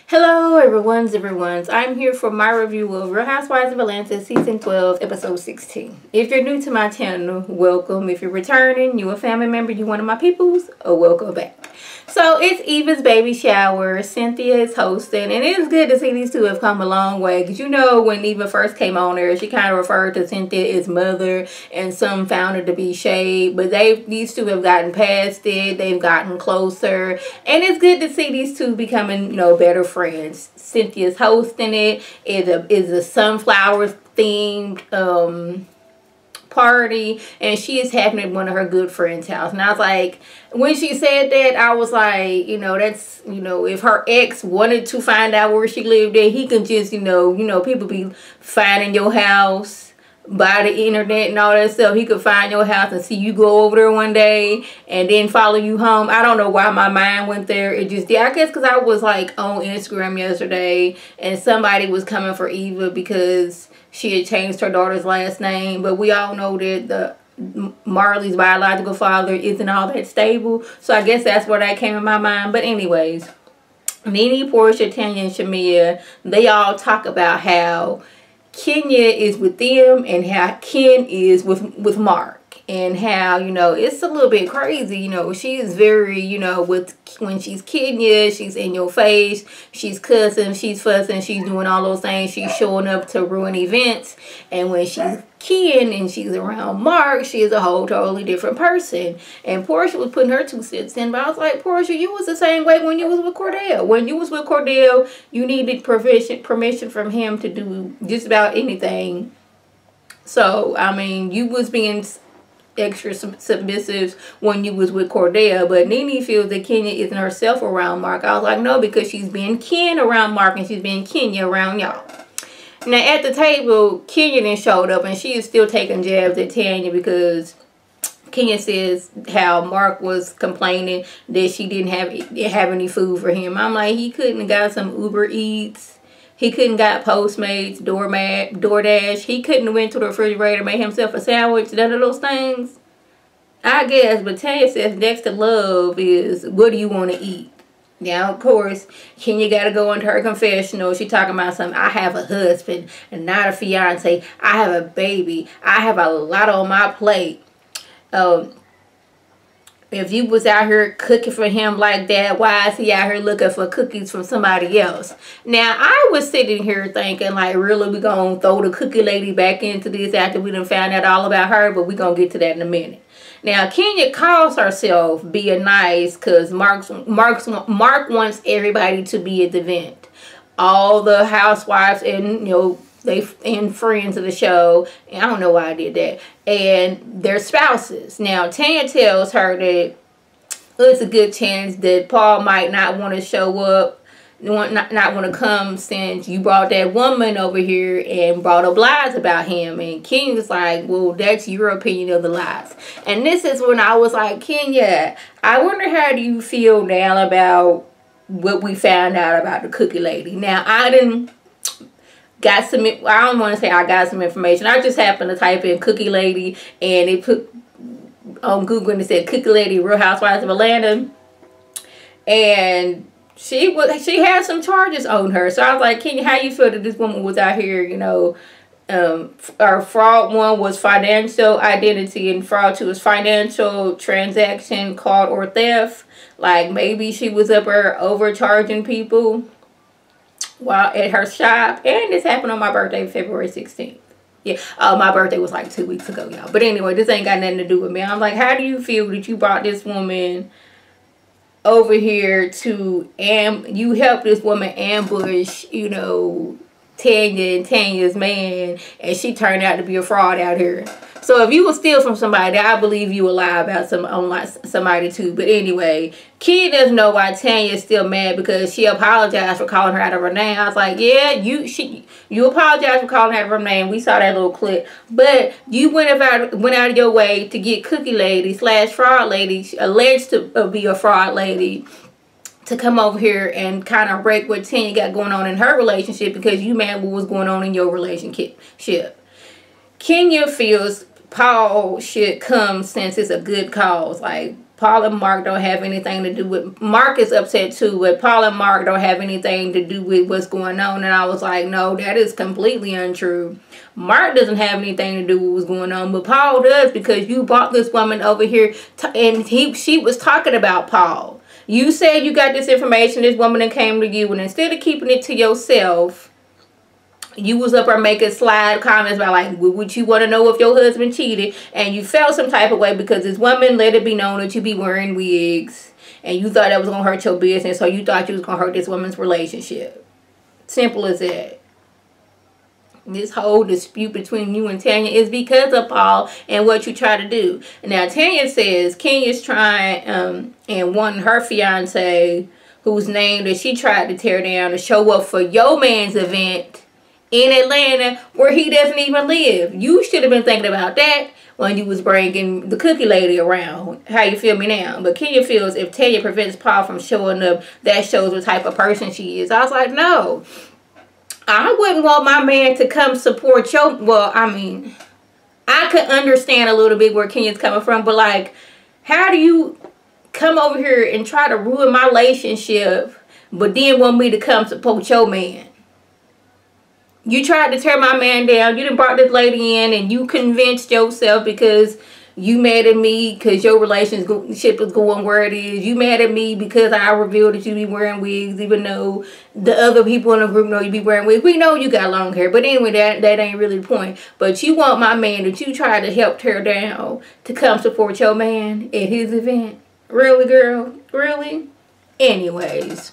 Hello everyone's. I'm here for my review of Real Housewives of Atlanta season 12 episode 16. If you're new to my channel, welcome. If you're returning, you a family member, you one of my peoples, welcome back. So it's Eva's baby shower. Cynthia is hosting, and it's good to see these two have come a long way. Because you know, when Eva first came on there, she kind of referred to Cynthia as mother, and some found her to be shade. But these two have gotten past it. They've gotten closer, and it's good to see these two becoming, better friends. Cynthia's hosting it. Is a sunflower themed party, and she is having it at one of her good friends' house. And I was like, when she said that, I was like, that's, if her ex wanted to find out where she lived at, he can just, people be finding your house by the internet and all that stuff. He could find your house and see you go over there one day and then follow you home. I don't know why my mind went there. It just did. I guess because I was like on Instagram yesterday and somebody was coming for Eva because she had changed her daughter's last name. But we all know that Marley's biological father isn't all that stable. So I guess that's where that came in my mind. But anyways, Nene, Portia, Tanya, and Shamia, they all talk about how Kenya is with them and how Ken is with Mark. And how, it's a little bit crazy. She is very, when she's Kenya, she's in your face. She's cussing, she's fussing, she's doing all those things. She's showing up to ruin events. And when she's Ken and she's around Mark, she is a whole totally different person. And Portia was putting her 2 cents in. But I was like, Portia, you was the same way when you was with Cordell. When you was with Cordell, you needed permission from him to do just about anything. So, I mean, you was being extra submissive when you was with Cordell, but Nene feels that Kenya isn't herself around Mark. I was like, no, because she's being Ken around Mark and she's being Kenya around y'all. Now at the table, Kenya then showed up and she is still taking jabs at Tanya because Kenya says how Mark was complaining that she didn't have any food for him. I'm like, he couldn't have got some Uber Eats. He couldn't got Postmates, DoorDash. He couldn't have went to the refrigerator and made himself a sandwich. None of those things. I guess. But Tanya says next to love is, what do you want to eat? Now, of course, Kenya got to go into her confessional. She talking about something. I have a husband and not a fiance. I have a baby. I have a lot on my plate. If you was out here cooking for him like that, why is he out here looking for cookies from somebody else? Now, I was sitting here thinking, like, really, we going to throw the cookie lady back into this after we done found out all about her, but we going to get to that in a minute. Now, Kenya calls herself being nice because Mark wants everybody to be at the event. All the housewives and, and friends of the show, and I don't know why I did that, and their spouses. Now, Tanya tells her that it's a good chance that Paul might not want to show up, not want to come since you brought that woman over here and brought up lies about him. And Kenya's like, well, that's your opinion of the lies. And this is when I was like, Kenya, I wonder how do you feel now about what we found out about the cookie lady. Now, I don't want to say I got some information. I just happened to type in cookie lady and it put on Google and it said cookie lady Real Housewives of Atlanta. And she had some charges on her. So I was like, Kenya, how you feel that this woman was out here, our fraud 1 was financial identity and fraud 2 was financial transaction, fraud, or theft. Like maybe she was up there overcharging people while at her shop. And this happened on my birthday, February 16th. Yeah, my birthday was like 2 weeks ago, y'all. But anyway, this ain't got nothing to do with me. I'm like, how do you feel that you brought this woman over here you helped this woman ambush, Tanya and Tanya's man, and she turned out to be a fraud out here. So if you will steal from somebody, I believe you will lie about somebody too. But anyway, Kenya doesn't know why Tanya is still mad because she apologized for calling her out of her name. I was like, yeah, you apologized for calling her out of her name. We saw that little clip. But you went out of your way to get cookie lady / fraud lady, alleged to be a fraud lady, to come over here and kind of break what Tanya got going on in her relationship because you mad what was going on in your relationship. Kenya feels Paul should come since it's a good cause. Like, Paul and Mark don't have anything to do with, Mark is upset too, but Paul and Mark don't have anything to do with what's going on. And I was like, no, that is completely untrue. Mark doesn't have anything to do with what's going on, but Paul does, because you brought this woman over here and she was talking about Paul. You said you got this information, this woman that came to you, and instead of keeping it to yourself, you was up there making slide comments about, like, would you want to know if your husband cheated? And you felt some type of way because this woman let it be known that you be wearing wigs. And you thought that was going to hurt your business. So you thought you was going to hurt this woman's relationship. Simple as that. This whole dispute between you and Tanya is because of Paul and what you try to do. Now, Tanya says Kenya's trying, and wanting her fiance, whose name that she tried to tear down, to show up for your man's event in Atlanta where he doesn't even live. You should have been thinking about that when you was bringing the cookie lady around. How you feel me now? But Kenya feels if Tanya prevents Paul from showing up, that shows what type of person she is. I was like, no. I wouldn't want my man to come support your... Well, I mean, I could understand a little bit where Kenya's coming from, but like, how do you come over here and try to ruin my relationship, but then want me to come support your man? You tried to tear my man down. You done brought this lady in and you convinced yourself because you mad at me because your relationship is going where it is. You mad at me because I revealed that you be wearing wigs, even though the other people in the group know you be wearing wigs. We know you got long hair, but anyway, that ain't really the point. But you want my man that you tried to help tear down to come support your man at his event. Really, girl? Really? Anyways.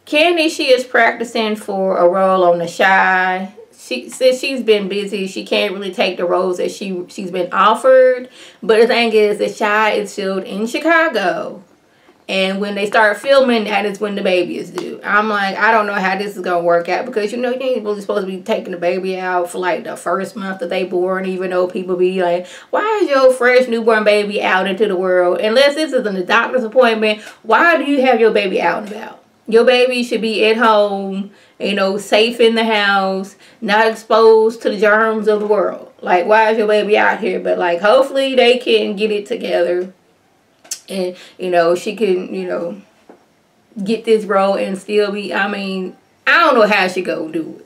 Candy, she is practicing for a role on The Chi. Since she's been busy, she can't really take the roles that she's been offered. But the thing is, The Chi is filmed in Chicago. And when they start filming, that is when the baby is due. I'm like, I don't know how this is going to work out. Because, you know, you ain't really supposed to be taking the baby out for, like, the first month that they born. Even though people be like, why is your fresh newborn baby out into the world? Unless this is a doctor's appointment, why do you have your baby out and about? Your baby should be at home, you know, safe in the house, not exposed to the germs of the world. Like, why is your baby out here? But, like, hopefully they can get it together. And, you know, she can, you know, get this role and still be, I mean, I don't know how she go do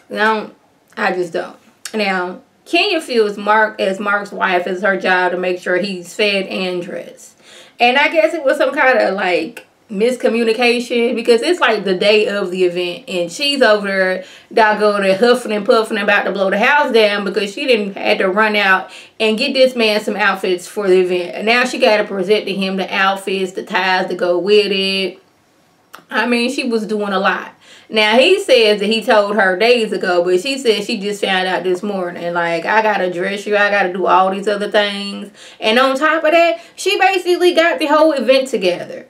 it. I just don't. Now, Kenya feels Mark, as Mark's wife, is her job to make sure he's fed and dressed. And I guess it was some kind of, like, miscommunication, because it's like the day of the event and she's over there doggone it huffing and puffing about to blow the house down because she didn't had to run out and get this man some outfits for the event, and now she got to present to him the outfits, the ties to go with it. I mean, she was doing a lot. Now, he says that he told her days ago, but she said she just found out this morning. Like, I got to dress you. I got to do all these other things. And on top of that, she basically got the whole event together.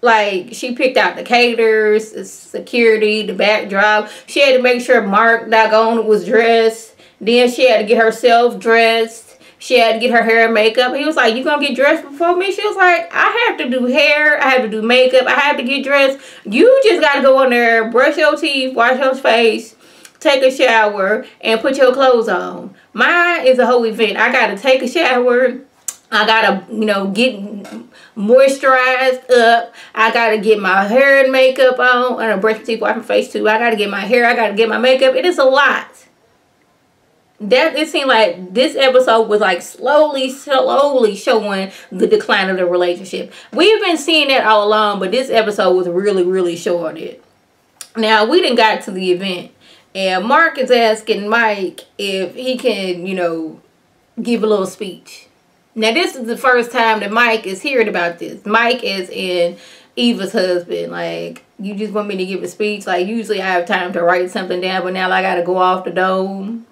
Like, she picked out the caterers, the security, the backdrop. She had to make sure Mark doggone was dressed. Then she had to get herself dressed. She had to get her hair and makeup. He was like, you gonna get dressed before me? She was like, I have to do hair. I have to do makeup. I have to get dressed. You just got to go in there, brush your teeth, wash your face, take a shower, and put your clothes on. Mine is a whole event. I got to take a shower. I got to, you know, get moisturized up. I got to get my hair and makeup on. And I brush my teeth, wash my face too. I got to get my hair. I got to get my makeup. It is a lot. It seemed like this episode was like slowly showing the decline of the relationship. We've been seeing that all along, but this episode was really showing it. Now, we done got to the event. And Mark is asking Mike if he can, you know, give a little speech. Now, this is the first time that Mike is hearing about this. Mike is in Eva's husband. Like, you just want me to give a speech? Like, usually I have time to write something down, but now I got to go off the dome.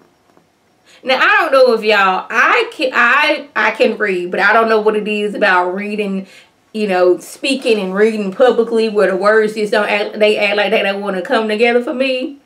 Now, I don't know if y'all, I can read, but I don't know what it is about reading, you know, speaking and reading publicly where the words just don't act, they act like they don't want to come together for me.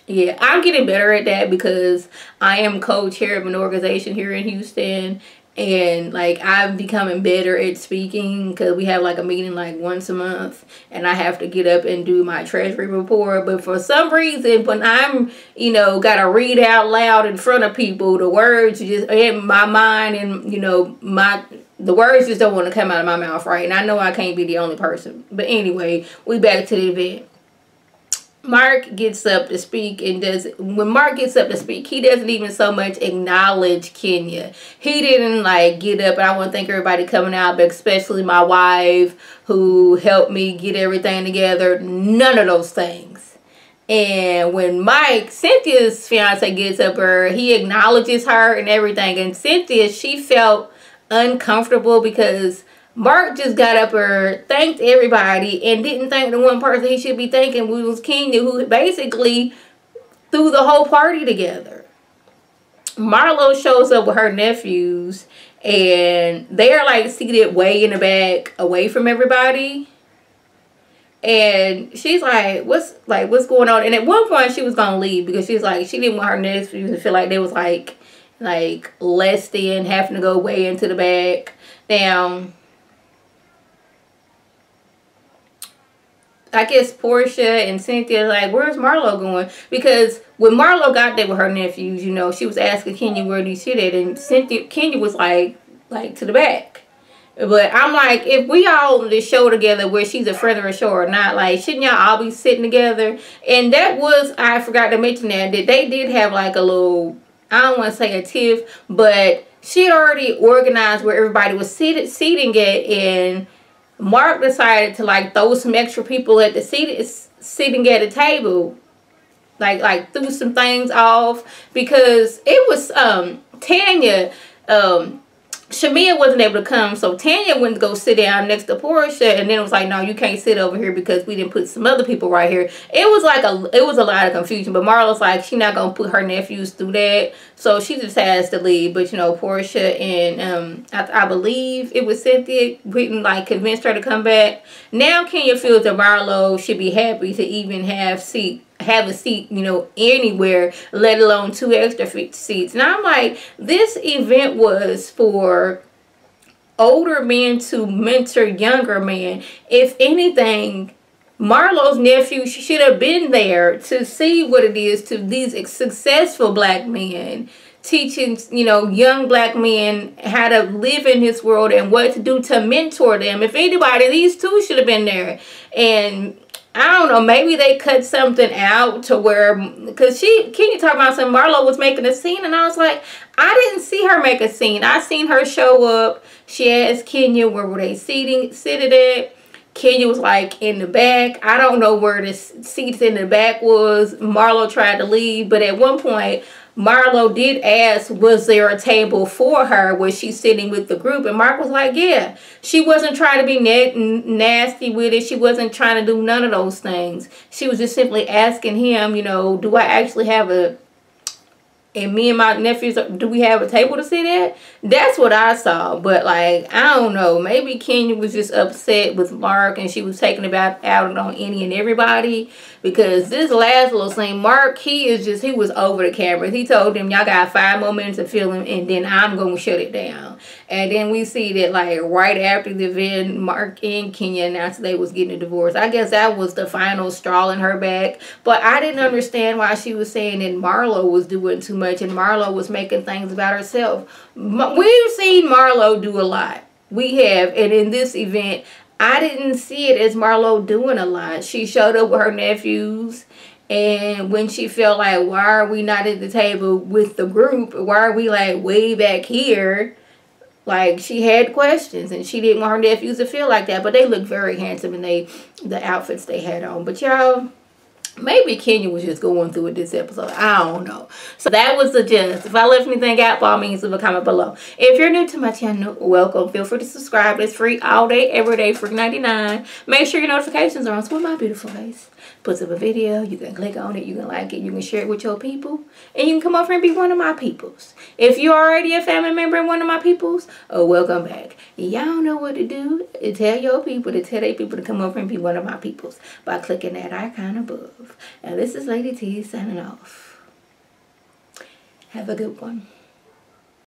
Yeah, I'm getting better at that because I am co-chair of an organization here in Houston. And, like, I'm becoming better at speaking because we have, like, a meeting, like, once a month. And I have to get up and do my treasury report. But for some reason, when I'm, you know, got to read out loud in front of people, the words just in my mind and, you know, my the words just don't want to come out of my mouth right. And I know I can't be the only person. But anyway, we back to the event. Mark gets up to speak, and when Mark gets up to speak, he doesn't even so much acknowledge Kenya. He didn't like get up, and I want to thank everybody coming out, but especially my wife who helped me get everything together. None of those things. And when Mike, Cynthia's fiance, gets up her, he acknowledges her and everything. And Cynthia, she felt uncomfortable because Mark just got up her, thanked everybody, and didn't thank the one person he should be thanking, which was Kenya, who basically threw the whole party together. Marlo shows up with her nephews, and they're like seated way in the back, away from everybody. And she's like, what's going on? And at one point she was gonna leave because she's like, she didn't want her nephews to feel like they was like less than, having to go way into the back. Now, I guess Portia and Cynthia like, where's Marlo going? Because when Marlo got there with her nephews, you know, she was asking Kenya where do you sit at, and Kenya was like to the back. But I'm like, if we all on this show together, where she's a friend of the show or not, like, shouldn't y'all all be sitting together? And that was, I forgot to mention that they did have like a little, I don't want to say a tiff, but she had already organized where everybody was seating at, and Mark decided to like throw some extra people at the sitting at a table, like threw some things off, because it was Tanya, Shamia wasn't able to come, so Tanya went to go sit down next to Portia, and then it was like, no, you can't sit over here because we didn't put some other people right here. It was a lot of confusion, but Marlo's like, she's not gonna put her nephews through that, so she just has to leave. But you know, Portia and I believe it was Cynthia, like convinced her to come back. Now Kenya feels that Marlo should be happy to even have a seat, you know, anywhere, let alone 2 extra seats. Now I'm like, this event was for older men to mentor younger men. If anything, Marlo's nephew should have been there to see what it is to these successful black men, teaching, you know, young black men how to live in this world and what to do to mentor them. If anybody, these two should have been there. And I don't know, maybe they cut something out to where, because Kenya talked about some Marlo was making a scene, and I was like, I didn't see her make a scene. I seen her show up. She asked Kenya where were they seated at. Kenya was like in the back. I don't know where the seats in the back was. Marlo tried to leave, but at one point Marlo did ask, was there a table for her? Was she sitting with the group? And Mark was like, yeah. She wasn't trying to be nasty with it. She wasn't trying to do none of those things. She was just simply asking him, you know, do I actually have and me and my nephews, do we have a table to sit at? That's what I saw. But like, I don't know, maybe Kenya was just upset with Mark, and she was taking it out on any and everybody, because this last little scene, Mark, he was over the camera. He told them, y'all got 5 more minutes to film him, and then I'm going to shut it down. And then we see that like right after the event, Mark and Kenya announced they was getting a divorce. I guess that was the final straw in her back. But I didn't understand why she was saying that Marlo was doing too much and Marlo was making things about herself. We've seen Marlo do a lot. We have. And in this event, I didn't see it as Marlo doing a lot. She showed up with her nephews. And when she felt like, why are we not at the table with the group? Why are we like way back here? Like, she had questions, and she didn't want her nephews to feel like that. But they looked very handsome in the outfits they had on. But y'all, maybe Kenya was just going through it this episode. I don't know. So that was the gist. If I left anything out, by all means, leave a comment below. If you're new to my channel, welcome. Feel free to subscribe. It's free all day, every day, free 99. Make sure your notifications are on. So my beautiful face puts up a video, you can click on it, you can like it, you can share it with your people, and you can come over and be one of my peoples. If you're already a family member and one of my peoples, oh, welcome back. Y'all know what to do. Tell your people to tell their people to come over and be one of my peoples by clicking that icon above. Now, this is Lady T signing off. Have a good one.